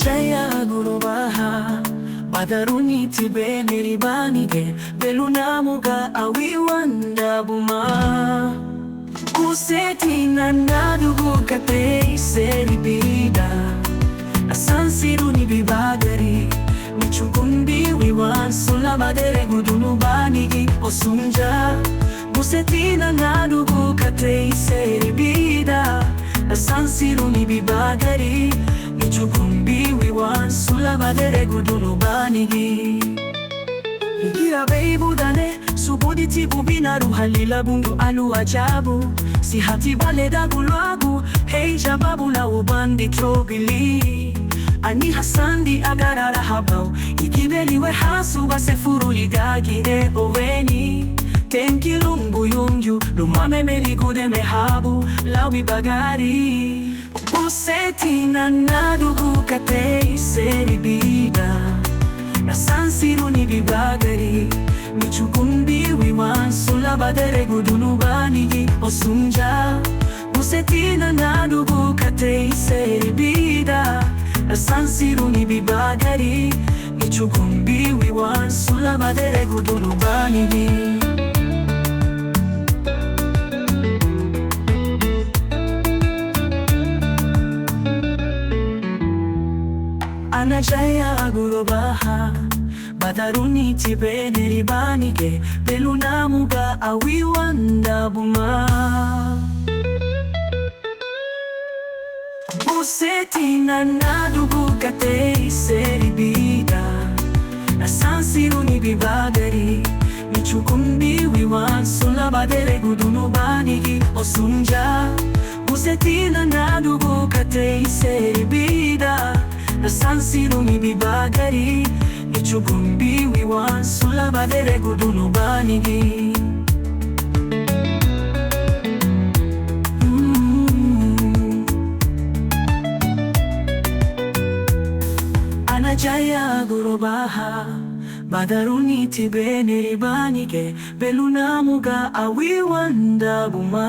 Anajaya gurubaha Badaruni tibe niribaniಗೆ Belunamuga awiwanda buma Kuseti nanadugu kate seribida Asansiru ni bibagari Michukundi wiwan sulamadere gudunubani osunja Kuseti nanadugu kate seribida Asansiru ni bibagari Michukundi wiwan sulamadere gudunubani Igira beibu dane subudi tibu binaru halila bundu alu ajabu Si hati bale dagulagu Hey jababu la ubandi trogili Ani hasandi agarara habau Ikibeliwe hasu basefuru ligagi oweni Tenki lungu yungyu Lumame meligude mehabu Lawi bagari Useti nanadugu kate seribida Nasansiru ni bibagari Michukundi wiwan sulabadere gudunubani osunja Useti nanadugu kate seribida Nasansiru ni bibagari Michukundi wiwan sulabadere gudunubani Anajaya gurubaha Badaruni tibe niribaniಗೆ Belunamuga awiwanda buma Useti nanadugu kate seribida Nasansiru ni bibagari Michukundi wiwan sulabadere gudunubani osunja Useti nanadugu kate seribida Nasansiru ni bibagari Michukundi wiwan sulabadere gudunubani Anajaya gurubaha Badaruni tibe niribaniಗೆ Belunamuga awiwanda buma